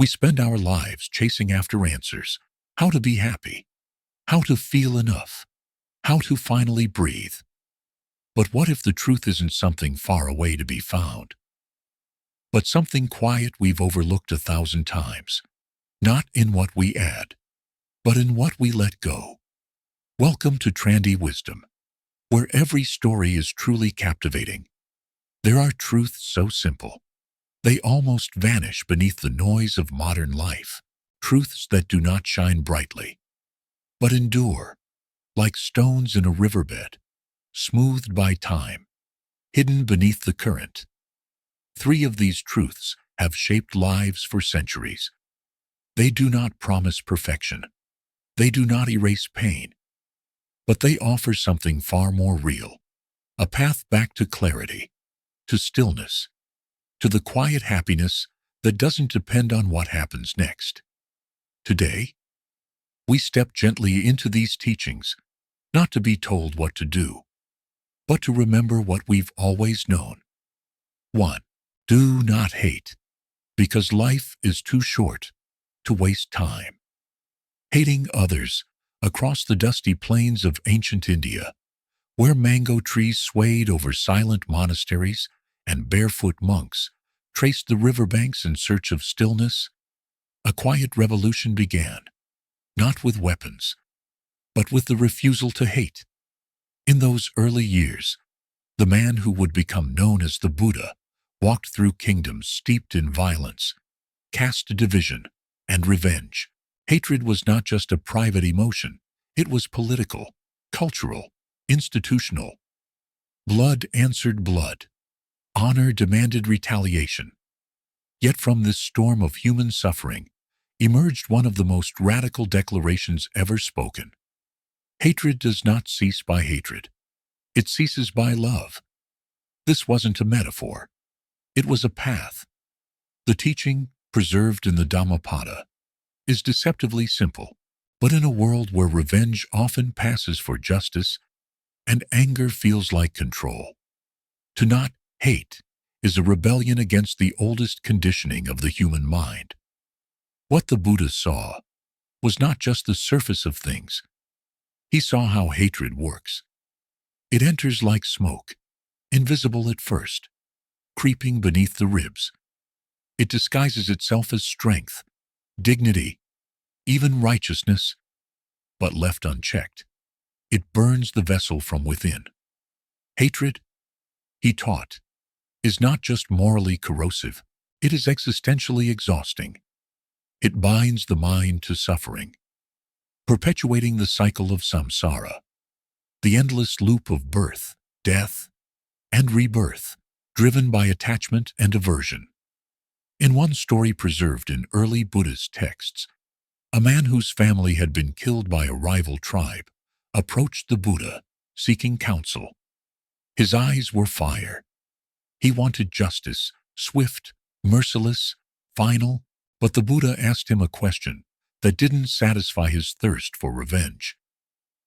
We spend our lives chasing after answers: how to be happy, how to feel enough, how to finally breathe. But what if the truth isn't something far away to be found, but something quiet we've overlooked 1,000 times? Not in what we add, but in what we let go. Welcome to Trandy Wisdom, where every story is truly captivating. There are truths so simple, they almost vanish beneath the noise of modern life. Truths that do not shine brightly, but endure, like stones in a riverbed, smoothed by time, hidden beneath the current. 3 of these truths have shaped lives for centuries. They do not promise perfection. They do not erase pain. But they offer something far more real: a path back to clarity, to stillness, to the quiet happiness that doesn't depend on what happens next. Today, we step gently into these teachings, not to be told what to do, but to remember what we've always known. 1. Do not hate, because life is too short to waste time. Hating others across the dusty plains of ancient India, where mango trees swayed over silent monasteries and barefoot monks traced the riverbanks in search of stillness, a quiet revolution began, not with weapons, but with the refusal to hate. In those early years, the man who would become known as the Buddha walked through kingdoms steeped in violence, caste division, and revenge. Hatred was not just a private emotion, it was political, cultural, institutional. Blood answered blood. Honor demanded retaliation. Yet from this storm of human suffering emerged one of the most radical declarations ever spoken. Hatred does not cease by hatred. It ceases by love. This wasn't a metaphor. It was a path. The teaching, preserved in the Dhammapada, is deceptively simple, but in a world where revenge often passes for justice and anger feels like control, to not hate is a rebellion against the oldest conditioning of the human mind. What the Buddha saw was not just the surface of things. He saw how hatred works. It enters like smoke, invisible at first, creeping beneath the ribs. It disguises itself as strength, dignity, even righteousness, but left unchecked, it burns the vessel from within. Hatred, he taught, is not just morally corrosive, it is existentially exhausting. It binds the mind to suffering, perpetuating the cycle of samsara, the endless loop of birth, death, and rebirth, driven by attachment and aversion. In one story preserved in early Buddhist texts, a man whose family had been killed by a rival tribe approached the Buddha, seeking counsel. His eyes were fire. He wanted justice, swift, merciless, final, but the Buddha asked him a question that didn't satisfy his thirst for revenge.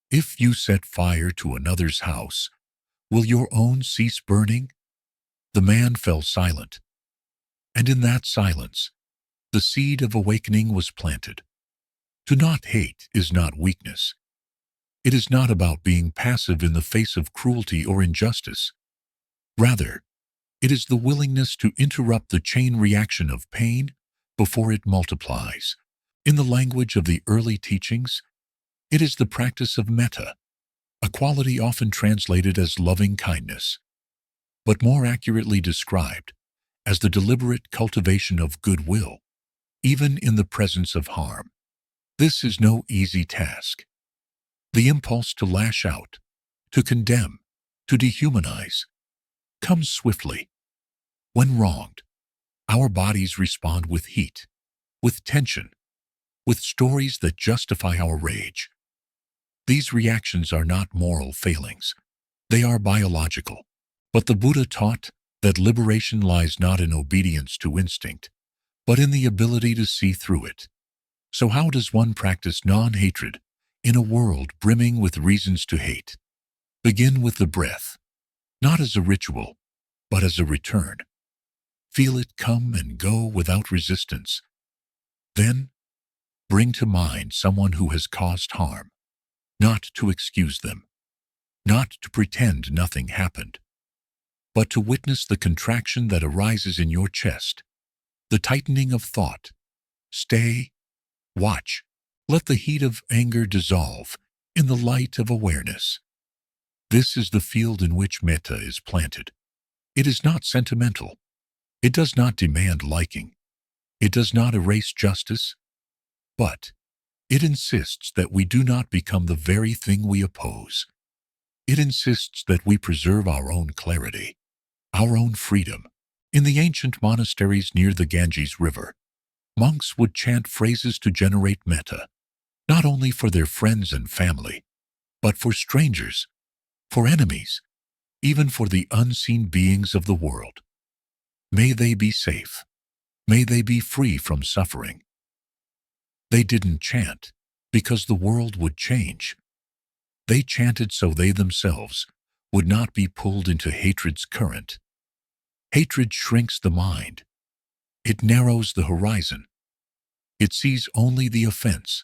If you set fire to another's house, will your own cease burning? The man fell silent, and in that silence, the seed of awakening was planted. To not hate is not weakness. It is not about being passive in the face of cruelty or injustice. Rather, it is the willingness to interrupt the chain reaction of pain before it multiplies. In the language of the early teachings, it is the practice of metta, a quality often translated as loving kindness, but more accurately described as the deliberate cultivation of goodwill, even in the presence of harm. This is no easy task. The impulse to lash out, to condemn, to dehumanize, comes swiftly. When wronged, our bodies respond with heat, with tension, with stories that justify our rage. These reactions are not moral failings. They are biological. But the Buddha taught that liberation lies not in obedience to instinct, but in the ability to see through it. So how does one practice non-hatred in a world brimming with reasons to hate? Begin with the breath, not as a ritual, but as a return. Feel it come and go without resistance. Then, bring to mind someone who has caused harm, not to excuse them, not to pretend nothing happened, but to witness the contraction that arises in your chest, the tightening of thought. Stay, watch, let the heat of anger dissolve in the light of awareness. This is the field in which metta is planted. It is not sentimental. It does not demand liking. It does not erase justice, but it insists that we do not become the very thing we oppose. It insists that we preserve our own clarity, our own freedom. In the ancient monasteries near the Ganges River, monks would chant phrases to generate metta, not only for their friends and family, but for strangers, for enemies, even for the unseen beings of the world. May they be safe. May they be free from suffering. They didn't chant because the world would change. They chanted so they themselves would not be pulled into hatred's current. Hatred shrinks the mind. It narrows the horizon. It sees only the offense,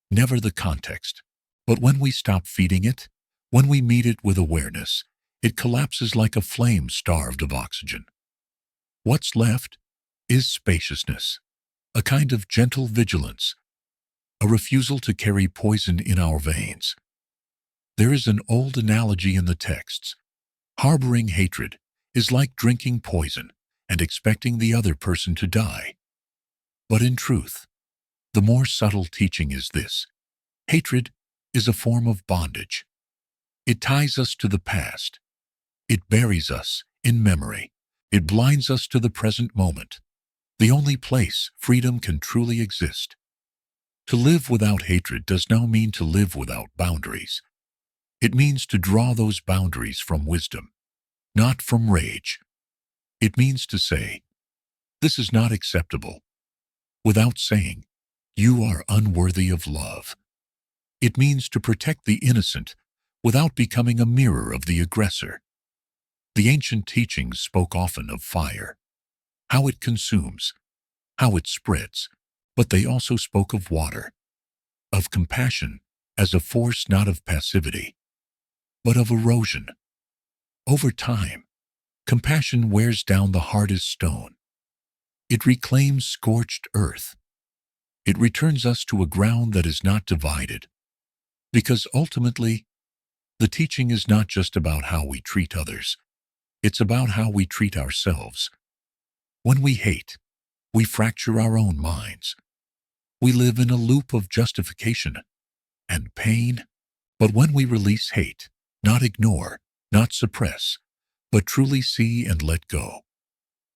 never the context. But when we stop feeding it, when we meet it with awareness, it collapses like a flame starved of oxygen. What's left is spaciousness, a kind of gentle vigilance, a refusal to carry poison in our veins. There is an old analogy in the texts. Harboring hatred is like drinking poison and expecting the other person to die. But in truth, the more subtle teaching is this: hatred is a form of bondage. It ties us to the past. It buries us in memory. It blinds us to the present moment, the only place freedom can truly exist. To live without hatred does not mean to live without boundaries. It means to draw those boundaries from wisdom, not from rage. It means to say, "This is not acceptable," without saying, "You are unworthy of love." It means to protect the innocent without becoming a mirror of the aggressor. The ancient teachings spoke often of fire, how it consumes, how it spreads, but they also spoke of water, of compassion as a force not of passivity, but of erosion. Over time, compassion wears down the hardest stone. It reclaims scorched earth. It returns us to a ground that is not divided, because ultimately, the teaching is not just about how we treat others. It's about how we treat ourselves. When we hate, we fracture our own minds. We live in a loop of justification and pain. But when we release hate, not ignore, not suppress, but truly see and let go,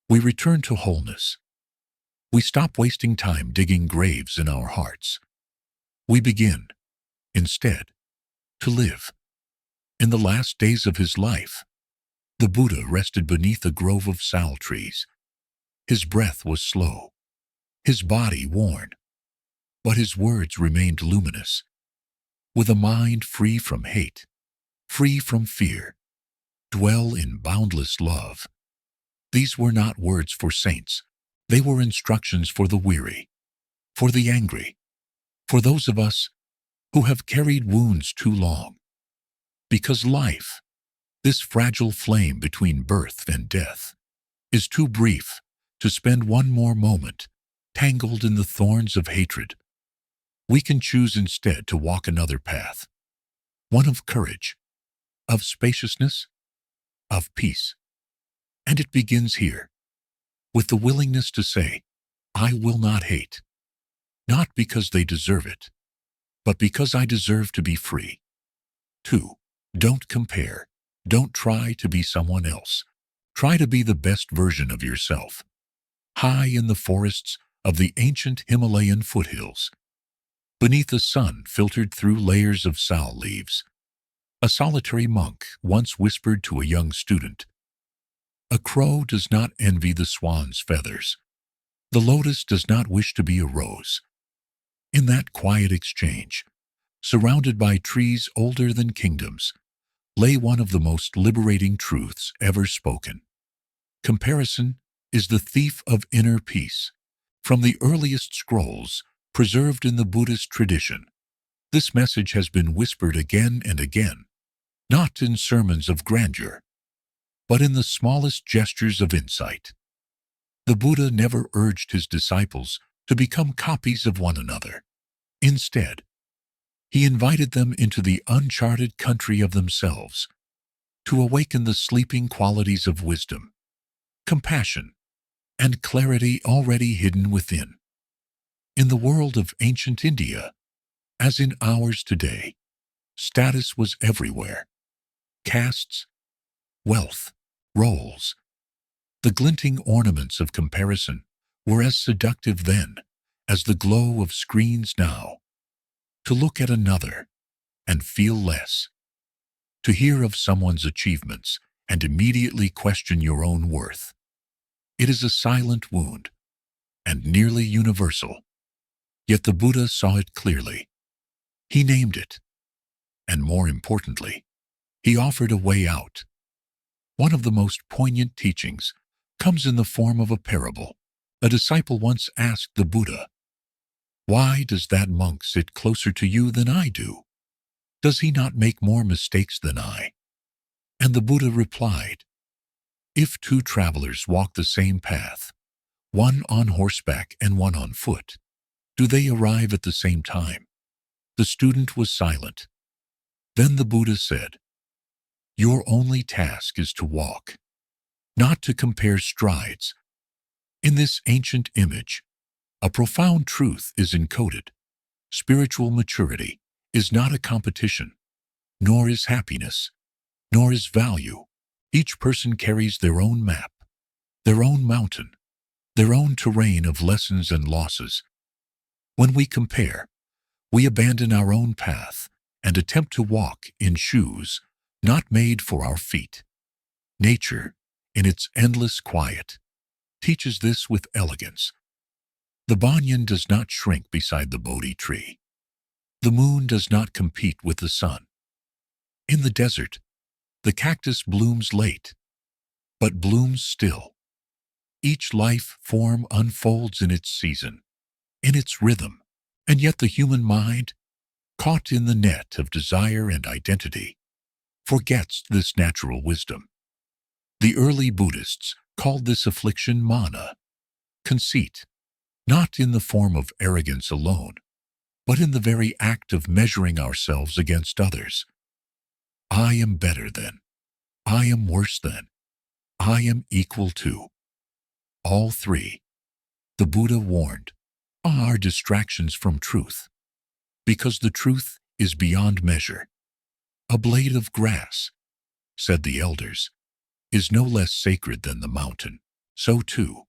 we return to wholeness. We stop wasting time digging graves in our hearts. We begin, instead, to live. In the last days of his life, the Buddha rested beneath a grove of sal trees. His breath was slow, his body worn, but his words remained luminous. With a mind free from hate, free from fear, dwell in boundless love. These were not words for saints. They were instructions for the weary, for the angry, for those of us who have carried wounds too long. Because life, this fragile flame between birth and death, is too brief to spend one more moment tangled in the thorns of hatred. We can choose instead to walk another path, one of courage, of spaciousness, of peace. And it begins here, with the willingness to say, "I will not hate," not because they deserve it, but because I deserve to be free. 2. Don't compare. Don't try to be someone else. Try to be the best version of yourself. High in the forests of the ancient Himalayan foothills, beneath a sun filtered through layers of sal leaves, a solitary monk once whispered to a young student, "A crow does not envy the swan's feathers. The lotus does not wish to be a rose." In that quiet exchange, surrounded by trees older than kingdoms, lay one of the most liberating truths ever spoken. Comparison is the thief of inner peace. From the earliest scrolls preserved in the Buddhist tradition, this message has been whispered again and again, not in sermons of grandeur, but in the smallest gestures of insight. The Buddha never urged his disciples to become copies of one another. Instead, he invited them into the uncharted country of themselves to awaken the sleeping qualities of wisdom, compassion, and clarity already hidden within. In the world of ancient India, as in ours today, status was everywhere. Castes, wealth, roles, the glinting ornaments of comparison were as seductive then as the glow of screens now. To look at another and feel less, to hear of someone's achievements and immediately question your own worth. It is a silent wound and nearly universal. Yet the Buddha saw it clearly. He named it, and more importantly, he offered a way out. One of the most poignant teachings comes in the form of a parable. A disciple once asked the Buddha, "Why does that monk sit closer to you than I do? Does he not make more mistakes than I?" And the Buddha replied, "If two travelers walk the same path, one on horseback and one on foot, do they arrive at the same time?" The student was silent. Then the Buddha said, "Your only task is to walk, not to compare strides." In this ancient image, a profound truth is encoded. Spiritual maturity is not a competition, nor is happiness, nor is value. Each person carries their own map, their own mountain, their own terrain of lessons and losses. When we compare, we abandon our own path and attempt to walk in shoes not made for our feet. Nature, in its endless quiet, teaches this with elegance. The banyan does not shrink beside the Bodhi tree. The moon does not compete with the sun. In the desert, the cactus blooms late, but blooms still. Each life form unfolds in its season, in its rhythm, and yet the human mind, caught in the net of desire and identity, forgets this natural wisdom. The early Buddhists called this affliction mana, conceit, not in the form of arrogance alone, but in the very act of measuring ourselves against others. I am better than, I am worse than, I am equal to. All three, the Buddha warned, are distractions from truth, because the truth is beyond measure. A blade of grass, said the elders, is no less sacred than the mountain. So too,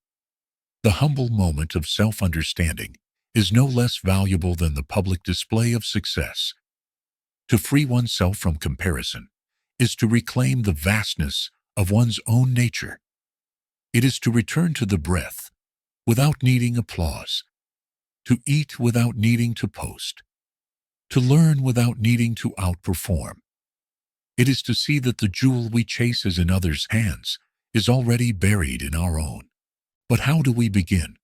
the humble moment of self-understanding is no less valuable than the public display of success. To free oneself from comparison is to reclaim the vastness of one's own nature. It is to return to the breath without needing applause, to eat without needing to post, to learn without needing to outperform. It is to see that the jewel we chase is in others' hands is already buried in our own. But how do we begin?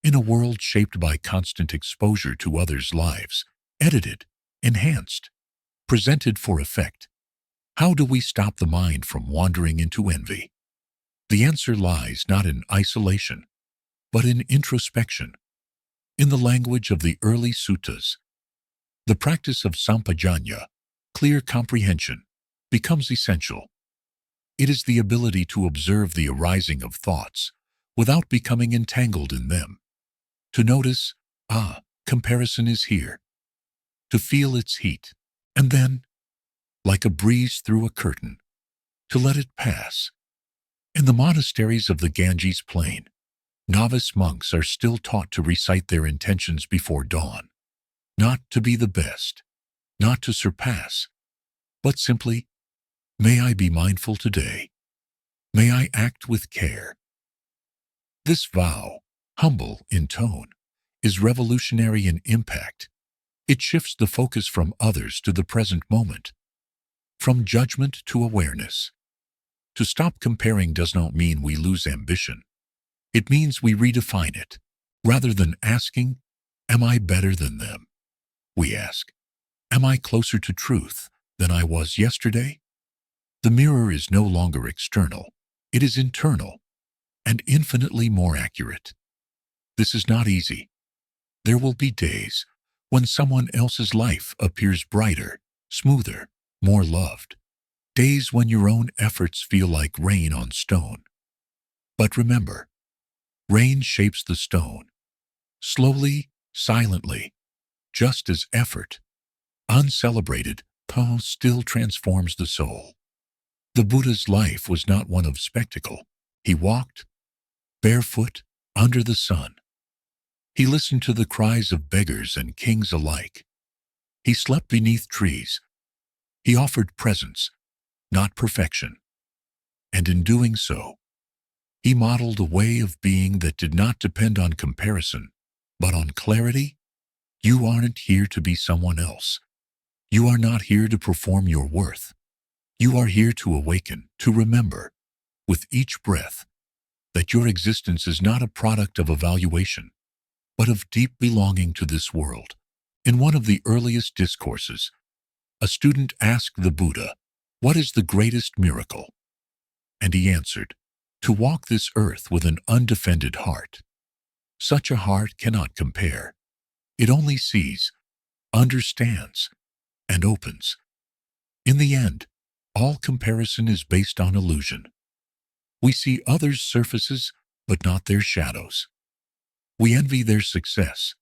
In a world shaped by constant exposure to others' lives, edited, enhanced, presented for effect, how do we stop the mind from wandering into envy? The answer lies not in isolation, but in introspection. In the language of the early suttas, the practice of sampajanya, clear comprehension, becomes essential. It is the ability to observe the arising of thoughts without becoming entangled in them. To notice, comparison is here. To feel its heat, and then, like a breeze through a curtain, to let it pass. In the monasteries of the Ganges plain, novice monks are still taught to recite their intentions before dawn, not to be the best, not to surpass, but simply, may I be mindful today. May I act with care. This vow, humble in tone, is revolutionary in impact. It shifts the focus from others to the present moment, from judgment to awareness. To stop comparing does not mean we lose ambition. It means we redefine it. Rather than asking, "Am I better than them?" we ask, "Am I closer to truth than I was yesterday?" The mirror is no longer external. It is internal and infinitely more accurate. This is not easy. There will be days when someone else's life appears brighter, smoother, more loved. Days when your own efforts feel like rain on stone. But remember, rain shapes the stone, slowly, silently, just as effort, uncelebrated, still transforms the soul. The Buddha's life was not one of spectacle. He walked, barefoot, under the sun. He listened to the cries of beggars and kings alike. He slept beneath trees. He offered presence, not perfection. And in doing so, he modeled a way of being that did not depend on comparison, but on clarity. You aren't here to be someone else. You are not here to perform your worth. You are here to awaken, to remember, with each breath, that your existence is not a product of evaluation, but of deep belonging to this world. In one of the earliest discourses, a student asked the Buddha, "What is the greatest miracle?" And he answered, "To walk this earth with an undefended heart." Such a heart cannot compare. It only sees, understands, and opens. In the end, all comparison is based on illusion. We see others' surfaces, but not their shadows. We envy their success,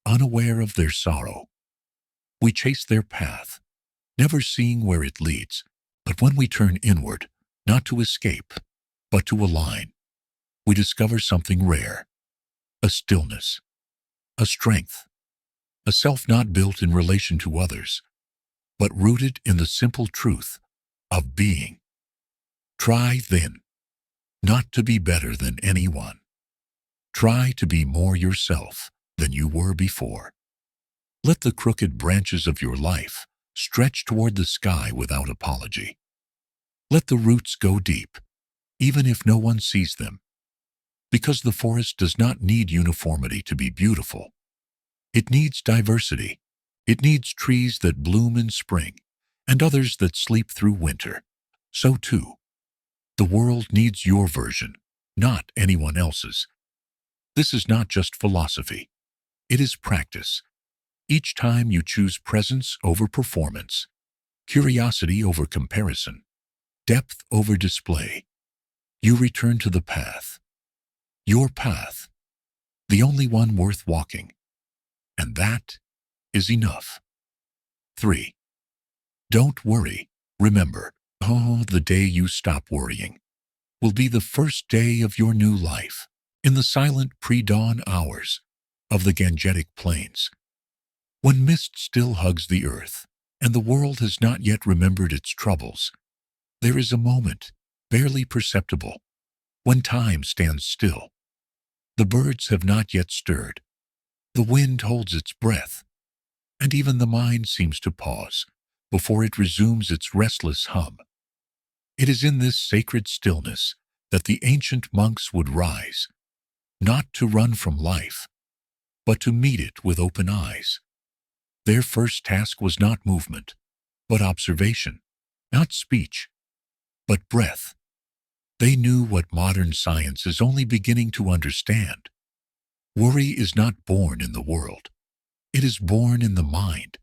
unaware of their sorrow. We chase their path, never seeing where it leads. But when we turn inward, not to escape, but to align, we discover something rare, a stillness, a strength, a self not built in relation to others, but rooted in the simple truth of being. Try, then, not to be better than anyone. Try to be more yourself than you were before. Let the crooked branches of your life stretch toward the sky without apology. Let the roots go deep, even if no one sees them, because the forest does not need uniformity to be beautiful. It needs diversity. It needs trees that bloom in spring and others that sleep through winter. So too, the world needs your version, not anyone else's. This is not just philosophy. It is practice. Each time you choose presence over performance, curiosity over comparison, depth over display, you return to the path. Your path, the only one worth walking. And that is enough. 3. Don't worry. Remember, the day you stop worrying will be the first day of your new life. In the silent pre-dawn hours of the Gangetic Plains, when mist still hugs the earth and the world has not yet remembered its troubles, there is a moment, barely perceptible, when time stands still. The birds have not yet stirred. The wind holds its breath, and even the mind seems to pause before it resumes its restless hum. It is in this sacred stillness that the ancient monks would rise, not to run from life, but to meet it with open eyes. Their first task was not movement, but observation, not speech, but breath. They knew what modern science is only beginning to understand. Worry is not born in the world. It is born in the mind.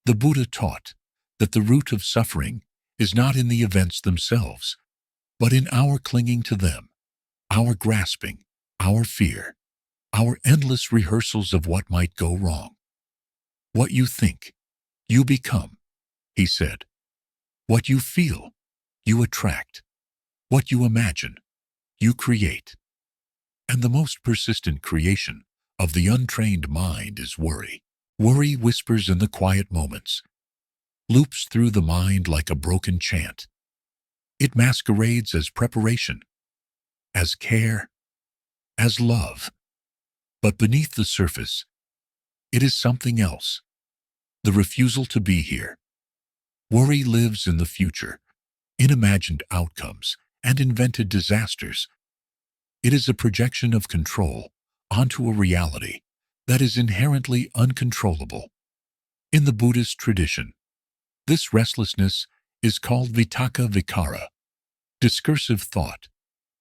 The Buddha taught that the root of suffering is not in the events themselves, but in our clinging to them, our grasping, our fear, our endless rehearsals of what might go wrong. What you think, you become, he said. What you feel, you attract. What you imagine, you create. And the most persistent creation of the untrained mind is worry. Worry whispers in the quiet moments, loops through the mind like a broken chant. It masquerades as preparation, as care, as love. But beneath the surface, it is something else. The refusal to be here. Worry lives in the future, in imagined outcomes and invented disasters. It is a projection of control onto a reality that is inherently uncontrollable. In the Buddhist tradition, this restlessness is called vitakka vikara, discursive thought,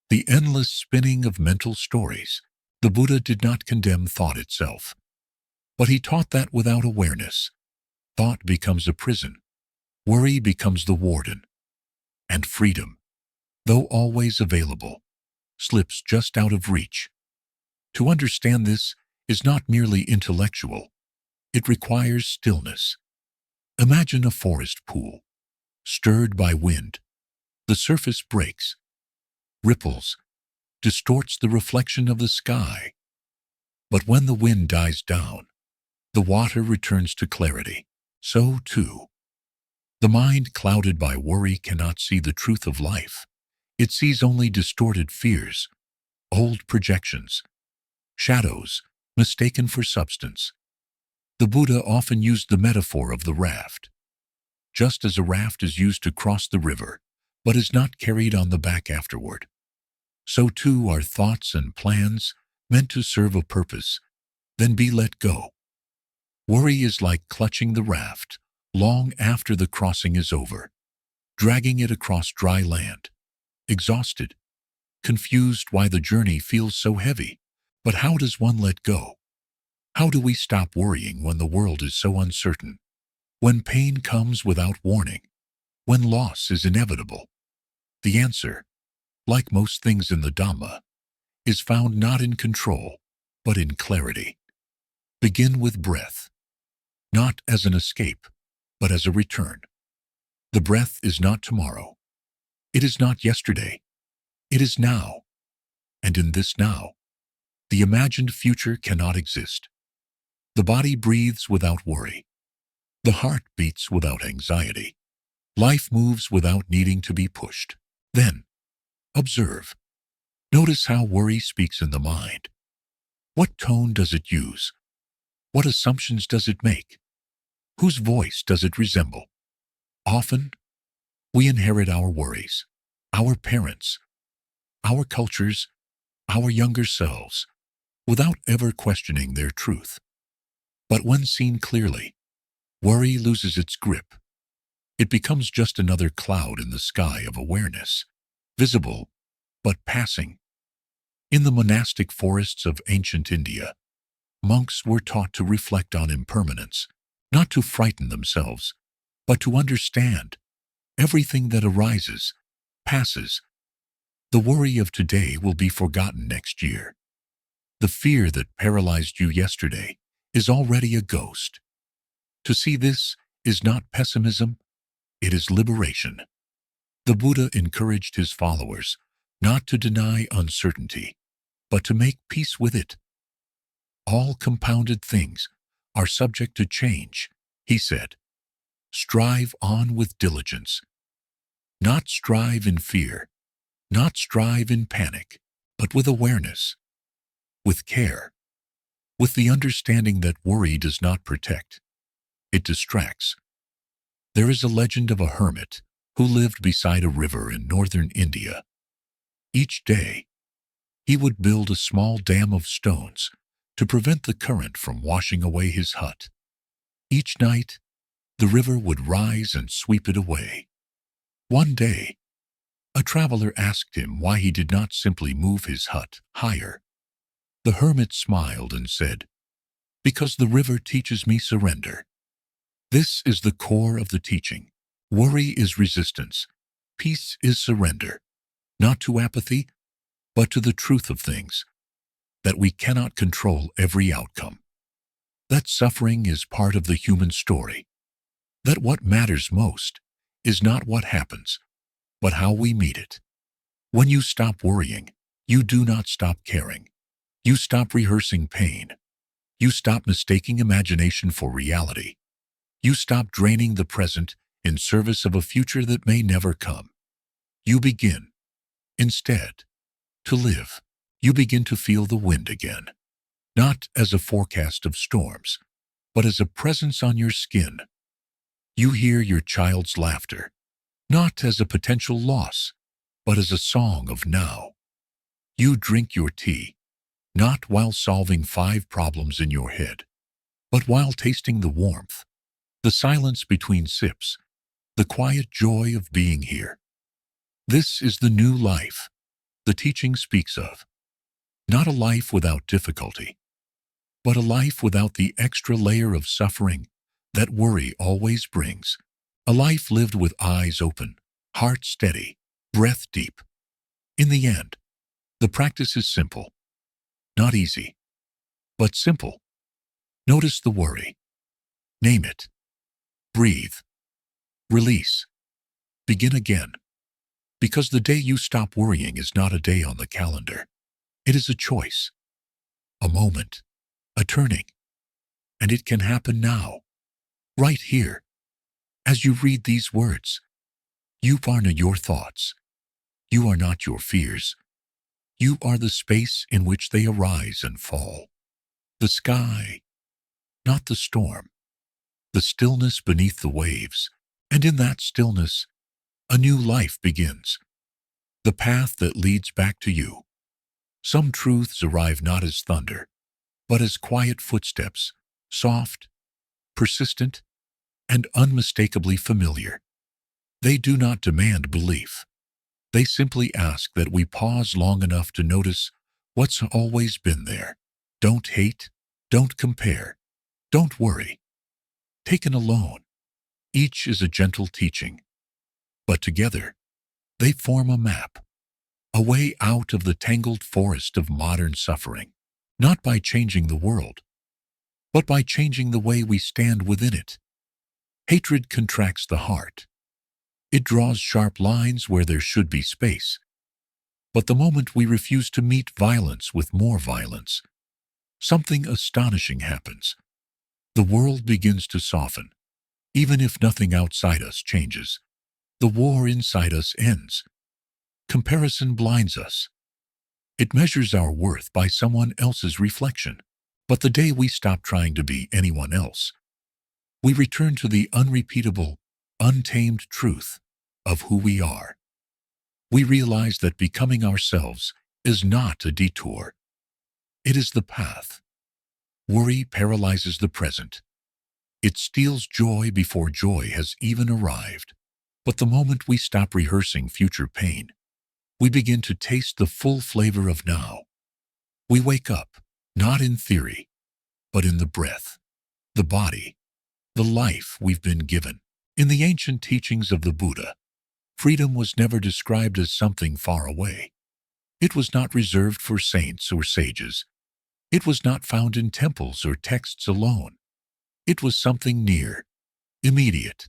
the endless spinning of mental stories. The Buddha did not condemn thought itself, but he taught that without awareness, thought becomes a prison, worry becomes the warden, and freedom, though always available, slips just out of reach. To understand this is not merely intellectual, it requires stillness. Imagine a forest pool, stirred by wind. The surface breaks, ripples, distorts the reflection of the sky. But when the wind dies down, the water returns to clarity. So, too, the mind clouded by worry cannot see the truth of life. It sees only distorted fears, old projections, shadows mistaken for substance. The Buddha often used the metaphor of the raft. Just as a raft is used to cross the river, but is not carried on the back afterward, so too are thoughts and plans meant to serve a purpose, then be let go. Worry is like clutching the raft long after the crossing is over, dragging it across dry land, exhausted, confused why the journey feels so heavy. But how does one let go? How do we stop worrying when the world is so uncertain? When pain comes without warning? When loss is inevitable? The answer, like most things in the Dhamma, is found not in control, but in clarity. Begin with breath, not as an escape, but as a return. The breath is not tomorrow. It is not yesterday. It is now. And in this now, the imagined future cannot exist. The body breathes without worry. The heart beats without anxiety. Life moves without needing to be pushed. Then, observe. Notice how worry speaks in the mind. What tone does it use? What assumptions does it make? Whose voice does it resemble? Often, we inherit our worries, our parents, our cultures, our younger selves, without ever questioning their truth. But when seen clearly, worry loses its grip. It becomes just another cloud in the sky of awareness, visible, but passing. In the monastic forests of ancient India, monks were taught to reflect on impermanence, not to frighten themselves, but to understand everything that arises, passes. The worry of today will be forgotten next year. The fear that paralyzed you yesterday is already a ghost. To see this is not pessimism, it is liberation. The Buddha encouraged his followers not to deny uncertainty, but to make peace with it. All compounded things are subject to change, he said. Strive on with diligence. Not strive in fear, not strive in panic, but with awareness, with care, with the understanding that worry does not protect, it distracts. There is a legend of a hermit who lived beside a river in northern India. Each day, he would build a small dam of stones to prevent the current from washing away his hut. Each night, the river would rise and sweep it away. One day, a traveler asked him why he did not simply move his hut higher. The hermit smiled and said, "Because the river teaches me surrender." This is the core of the teaching. Worry is resistance. Peace is surrender, not to apathy, but to the truth of things, that we cannot control every outcome, that suffering is part of the human story, that what matters most is not what happens, but how we meet it. When you stop worrying, you do not stop caring. You stop rehearsing pain. You stop mistaking imagination for reality. You stop draining the present in service of a future that may never come. You begin, instead, to live. You begin to feel the wind again, not as a forecast of storms, but as a presence on your skin. You hear your child's laughter, not as a potential loss, but as a song of now. You drink your tea, not while solving 5 problems in your head, but while tasting the warmth, the silence between sips, the quiet joy of being here. This is the new life the teaching speaks of. Not a life without difficulty, but a life without the extra layer of suffering that worry always brings. A life lived with eyes open, heart steady, breath deep. In the end, the practice is simple. Not easy, but simple. Notice the worry. Name it. Breathe. Release. Begin again. Because the day you stop worrying is not a day on the calendar. It is a choice, a moment, a turning. And it can happen now, right here. As you read these words, you are not your thoughts. You are not your fears. You are the space in which they arise and fall. The sky, not the storm. The stillness beneath the waves. And in that stillness, a new life begins. The path that leads back to you. Some truths arrive not as thunder, but as quiet footsteps, soft, persistent, and unmistakably familiar. They do not demand belief. They simply ask that we pause long enough to notice what's always been there. Don't hate, don't compare, don't worry. Taken alone, each is a gentle teaching, but together, they form a map, a way out of the tangled forest of modern suffering, not by changing the world, but by changing the way we stand within it. Hatred contracts the heart. It draws sharp lines where there should be space. But the moment we refuse to meet violence with more violence, something astonishing happens. The world begins to soften. Even if nothing outside us changes, the war inside us ends. Comparison blinds us. It measures our worth by someone else's reflection. But the day we stop trying to be anyone else, we return to the unrepeatable, untamed truth of who we are. We realize that becoming ourselves is not a detour. It is the path. Worry paralyzes the present. It steals joy before joy has even arrived. But the moment we stop rehearsing future pain, we begin to taste the full flavor of now. We wake up, not in theory, but in the breath, the body, the life we've been given. In the ancient teachings of the Buddha, freedom was never described as something far away. It was not reserved for saints or sages. It was not found in temples or texts alone. It was something near, immediate,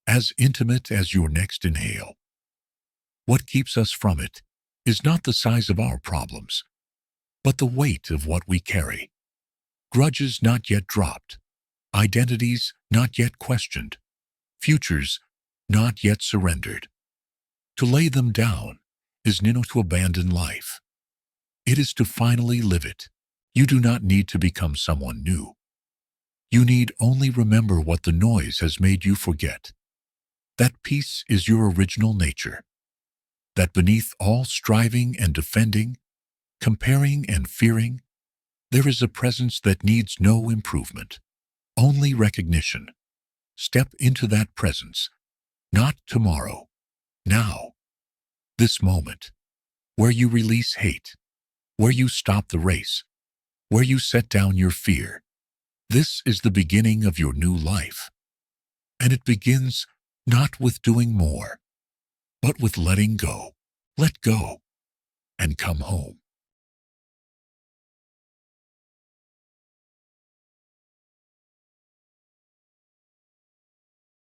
as intimate as your next inhale. What keeps us from it is not the size of our problems, but the weight of what we carry. Grudges not yet dropped, identities not yet questioned, futures not yet surrendered. To lay them down is not to abandon life. It is to finally live it. You do not need to become someone new. You need only remember what the noise has made you forget. That peace is your original nature. That beneath all striving and defending, comparing and fearing, there is a presence that needs no improvement, only recognition. Step into that presence, not tomorrow, now. This moment, where you release hate, where you stop the race, where you set down your fear. This is the beginning of your new life. And it begins not with doing more, but with letting go. Let go and come home.